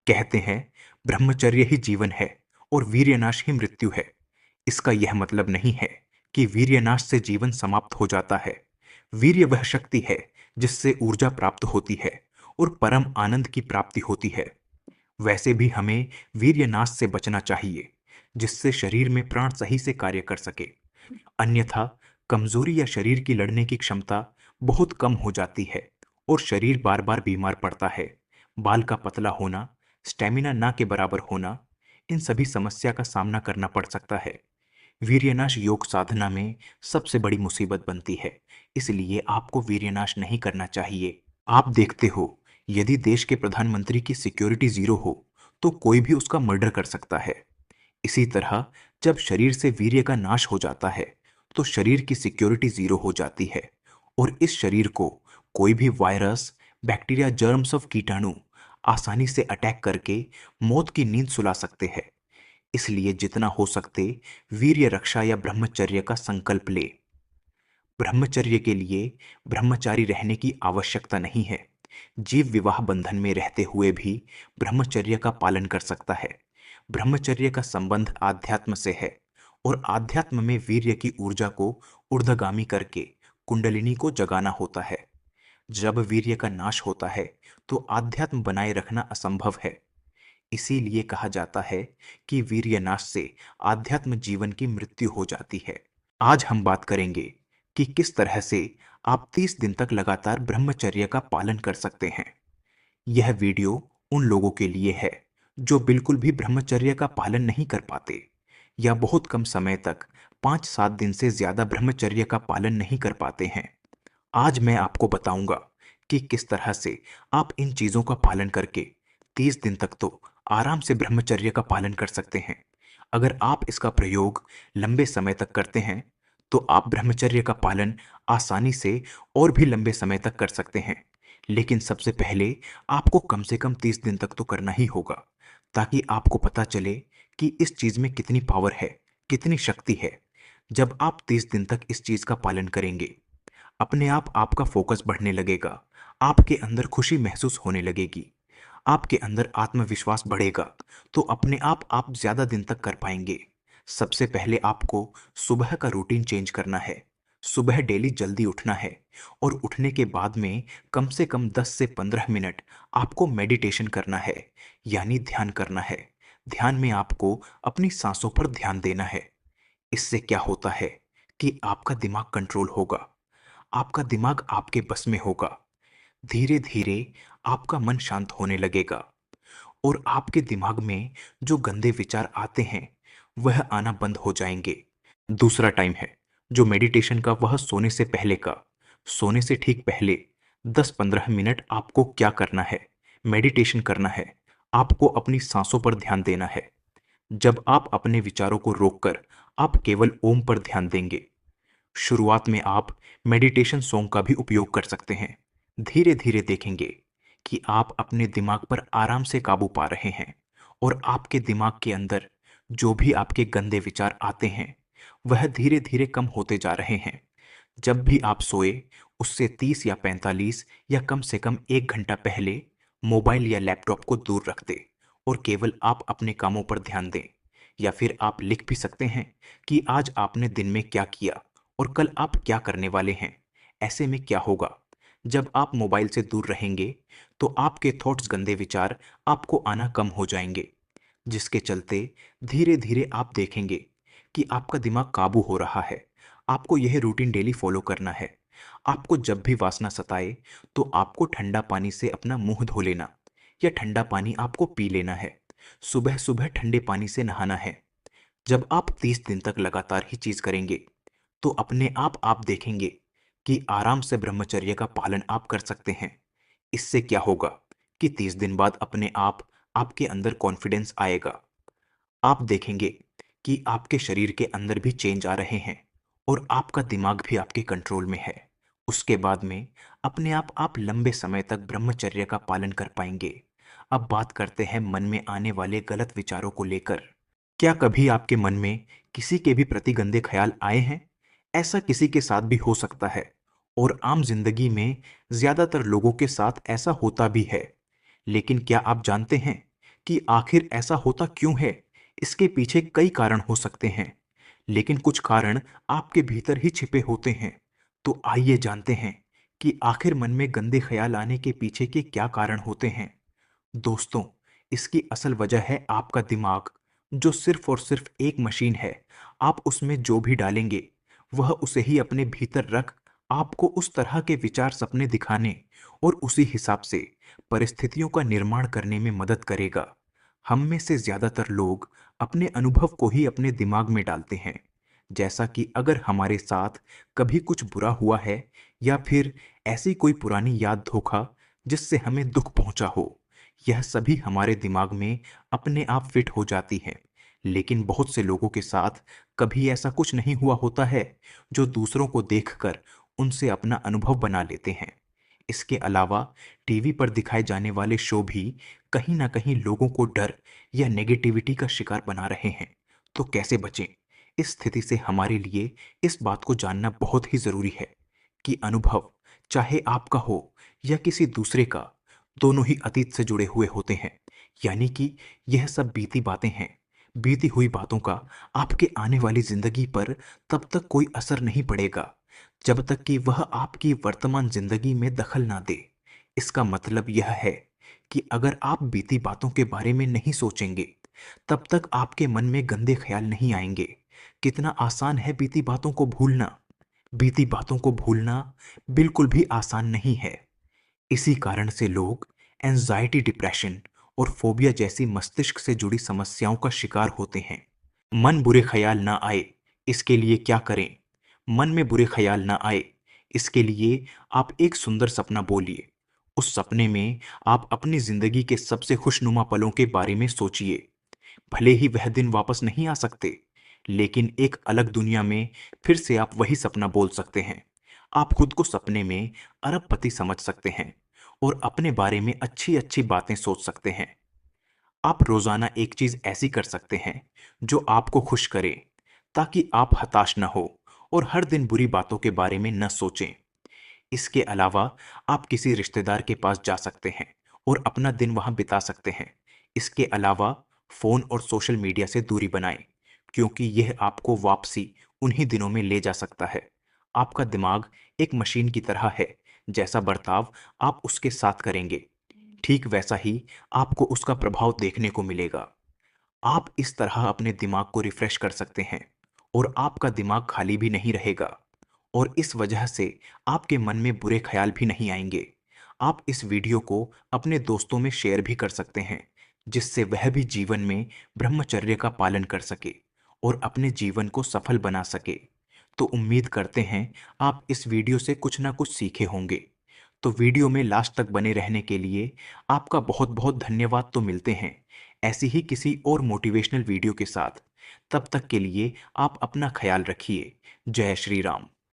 कहते हैं ब्रह्मचर्य ही जीवन है और वीर्यनाश ही मृत्यु है। इसका यह मतलब नहीं है कि वीर्यनाश से जीवन समाप्त हो जाता है। वीर्य वह शक्ति है जिससे ऊर्जा प्राप्त होती है और परम आनंद की प्राप्ति होती है। वैसे भी हमें वीर्यनाश से बचना चाहिए, जिससे शरीर में प्राण सही से कार्य कर सके। अन्यथा कमजोरी या शरीर की लड़ने की क्षमता बहुत कम हो जाती है और शरीर बार बार बीमार पड़ता है। बाल का पतला होना, स्टेमिना ना के बराबर होना, इन सभी समस्या का सामना करना पड़ सकता है। वीर्यनाश योग साधना में सबसे बड़ी मुसीबत बनती है, इसलिए आपको वीर्यनाश नहीं करना चाहिए। आप देखते हो, यदि देश के प्रधानमंत्री की सिक्योरिटी जीरो हो तो कोई भी उसका मर्डर कर सकता है। इसी तरह जब शरीर से वीर्य का नाश हो जाता है तो शरीर की सिक्योरिटी जीरो हो जाती है और इस शरीर को कोई भी वायरस, बैक्टीरिया, जर्म्स ऑफ कीटाणु आसानी से अटैक करके मौत की नींद सुला सकते हैं। इसलिए जितना हो सकते वीर्य रक्षा या ब्रह्मचर्य का संकल्प ले। ब्रह्मचर्य के लिए ब्रह्मचारी रहने की आवश्यकता नहीं है। जीव विवाह बंधन में रहते हुए भी ब्रह्मचर्य का पालन कर सकता है। ब्रह्मचर्य का संबंध आध्यात्म से है और आध्यात्म में वीर्य की ऊर्जा को ऊर्ध्वगामी करके कुंडलिनी को जगाना होता है। जब वीर्य का नाश होता है तो आध्यात्म बनाए रखना असंभव है। इसीलिए कहा जाता है कि वीर्य नाश से आध्यात्म जीवन की मृत्यु हो जाती है। आज हम बात करेंगे कि किस तरह से आप 30 दिन तक लगातार ब्रह्मचर्य का पालन कर सकते हैं। यह वीडियो उन लोगों के लिए है जो बिल्कुल भी ब्रह्मचर्य का पालन नहीं कर पाते या बहुत कम समय तक 5-7 दिन से ज्यादा ब्रह्मचर्य का पालन नहीं कर पाते हैं। आज मैं आपको बताऊंगा कि किस तरह से आप इन चीजों का पालन करके 30 दिन तक तो आराम से ब्रह्मचर्य का पालन कर सकते हैं। अगर आप इसका प्रयोग लंबे समय तक करते हैं तो आप ब्रह्मचर्य का पालन आसानी से और भी लंबे समय तक कर सकते हैं। लेकिन सबसे पहले आपको कम से कम 30 दिन तक तो करना ही होगा, ताकि आपको पता चले कि इस चीज में कितनी पावर है, कितनी शक्ति है। जब आप 30 दिन तक इस चीज का पालन करेंगे, अपने आप आपका फोकस बढ़ने लगेगा, आपके अंदर खुशी महसूस होने लगेगी, आपके अंदर आत्मविश्वास बढ़ेगा, तो अपने आप ज्यादा दिन तक कर पाएंगे। सबसे पहले आपको सुबह का रूटीन चेंज करना है। सुबह डेली जल्दी उठना है और उठने के बाद में कम से कम 10 से 15 मिनट आपको मेडिटेशन करना है, यानी ध्यान करना है। ध्यान में आपको अपनी सांसों पर ध्यान देना है। इससे क्या होता है कि आपका दिमाग कंट्रोल होगा, आपका दिमाग आपके बस में होगा। धीरे धीरे आपका मन शांत होने लगेगा और आपके दिमाग में जो गंदे विचार आते हैं वह आना बंद हो जाएंगे। दूसरा टाइम है जो मेडिटेशन का, वह सोने से पहले का। सोने से ठीक पहले 10-15 मिनट आपको क्या करना है? मेडिटेशन करना है। आपको अपनी सांसों पर ध्यान देना है। जब आप अपने विचारों को रोककर आप केवल ओम पर ध्यान देंगे। शुरुआत में आप मेडिटेशन सॉन्ग का भी उपयोग कर सकते हैं। धीरे धीरे देखेंगे कि आप अपने दिमाग पर आराम से काबू पा रहे हैं और आपके दिमाग के अंदर जो भी आपके गंदे विचार आते हैं वह धीरे धीरे कम होते जा रहे हैं। जब भी आप सोए उससे 30 या 45 या कम से कम 1 घंटा पहले मोबाइल या लैपटॉप को दूर रख दें और केवल आप अपने कामों पर ध्यान दें। या फिर आप लिख भी सकते हैं कि आज आपने दिन में क्या किया और कल आप क्या करने वाले हैं। ऐसे में क्या होगा, जब आप मोबाइल से दूर रहेंगे तो आपके थॉट्स, गंदे विचार आपको आना कम हो जाएंगे, जिसके चलते धीरे धीरे आप देखेंगे कि आपका दिमाग काबू हो रहा है। आपको यह रूटीन डेली फॉलो करना है। आपको जब भी वासना सताए तो आपको ठंडा पानी से अपना मुंह धो लेना या ठंडा पानी आपको पी लेना है। सुबह सुबह ठंडे पानी से नहाना है। जब आप 30 दिन तक लगातार ही चीज करेंगे तो अपने आप देखेंगे कि आराम से ब्रह्मचर्य का पालन आप कर सकते हैं। इससे क्या होगा कि 30 दिन बाद अपने आप आपके अंदर कॉन्फिडेंस आएगा। आप देखेंगे कि आपके शरीर के अंदर भी चेंज आ रहे हैं और आपका दिमाग भी आपके कंट्रोल में है। उसके बाद में अपने आप लंबे समय तक ब्रह्मचर्य का पालन कर पाएंगे। अब बात करते हैं मन में आने वाले गलत विचारों को लेकर। क्या कभी आपके मन में किसी के भी प्रति गंदे ख्याल आए हैं? ऐसा किसी के साथ भी हो सकता है और आम जिंदगी में ज्यादातर लोगों के साथ ऐसा होता भी है। लेकिन क्या आप जानते हैं कि आखिर ऐसा होता क्यों है। इसके पीछे कई कारण हो सकते हैं, लेकिन कुछ कारण आपके भीतर ही छिपे होते हैं। तो आइए जानते हैं कि आखिर मन में गंदे ख्याल आने के पीछे के क्या कारण होते हैं। दोस्तों, इसकी असल वजह है आपका दिमाग, जो सिर्फ और सिर्फ एक मशीन है। आप उसमें जो भी डालेंगे, वह उसे ही अपने भीतर रख आपको उस तरह के विचार सपने दिखाने और उसी हिसाब से परिस्थितियों का निर्माण करने में मदद करेगा। हम में से ज्यादातर लोग अपने अनुभव को ही अपने दिमाग में डालते हैं। जैसा कि अगर हमारे साथ कभी कुछ बुरा हुआ है, या फिर ऐसी कोई पुरानी याद धोखा जिससे हमें दुख पहुंचा हो, यह सभी हमारे दिमाग में अपने आप फिट हो जाती है। लेकिन बहुत से लोगों के साथ कभी ऐसा कुछ नहीं हुआ होता है, जो दूसरों को देखकर उनसे अपना अनुभव बना लेते हैं। इसके अलावा टीवी पर दिखाए जाने वाले शो भी कहीं ना कहीं लोगों को डर या नेगेटिविटी का शिकार बना रहे हैं। तो कैसे बचें? इस स्थिति से हमारे लिए इस बात को जानना बहुत ही जरूरी है कि अनुभव, चाहे आपका हो या किसी दूसरे का, दोनों ही अतीत से जुड़े हुए होते हैं। यानी कि यह सब बीती बातें हैं। बीती हुई बातों का आपके आने वाली जिंदगी पर तब तक कोई असर नहीं पड़ेगा, जब तक कि वह आपकी वर्तमान जिंदगी में दखल ना दे। इसका मतलब यह है कि अगर आप बीती बातों के बारे में नहीं सोचेंगे, तब तक आपके मन में गंदे ख्याल नहीं आएंगे। कितना आसान है बीती बातों को भूलना। बीती बातों को भूलना बिल्कुल भी आसान नहीं है। इसी कारण से लोग एंजाइटी, डिप्रेशन और फोबिया जैसी मस्तिष्क से जुड़ी समस्याओं का शिकार होते हैं। मन बुरे ख्याल ना आए, इसके लिए क्या करें? मन में बुरे ख्याल ना आए, इसके लिए आप एक सुंदर सपना बोलिए। उस सपने में आप अपनी जिंदगी के सबसे खुशनुमा पलों के बारे में सोचिए। भले ही वह दिन वापस नहीं आ सकते, लेकिन एक अलग दुनिया में फिर से आप वही सपना बोल सकते हैं। आप खुद को सपने में अरबपति समझ सकते हैं और अपने बारे में अच्छी अच्छी बातें सोच सकते हैं। आप रोजाना एक चीज ऐसी कर सकते हैं जो आपको खुश करे, ताकि आप हताश न हो और हर दिन बुरी बातों के बारे में न सोचें। इसके अलावा आप किसी रिश्तेदार के पास जा सकते हैं और अपना दिन वहां बिता सकते हैं। इसके अलावा फोन और सोशल मीडिया से दूरी बनाएं, क्योंकि यह आपको वापसी उन्हीं दिनों में ले जा सकता है। आपका दिमाग एक मशीन की तरह है, जैसा बर्ताव आप उसके साथ करेंगे, ठीक वैसा ही आपको उसका प्रभाव देखने को मिलेगा। आप इस तरह अपने दिमाग को रिफ्रेश कर सकते हैं और आपका दिमाग खाली भी नहीं रहेगा, और इस वजह से आपके मन में बुरे ख्याल भी नहीं आएंगे। आप इस वीडियो को अपने दोस्तों में शेयर भी कर सकते हैं, जिससे वह भी जीवन में ब्रह्मचर्य का पालन कर सके और अपने जीवन को सफल बना सके। तो उम्मीद करते हैं आप इस वीडियो से कुछ ना कुछ सीखे होंगे। तो वीडियो में लास्ट तक बने रहने के लिए आपका बहुत बहुत धन्यवाद। तो मिलते हैं ऐसी ही किसी और मोटिवेशनल वीडियो के साथ। तब तक के लिए आप अपना ख्याल रखिए। जय श्री राम।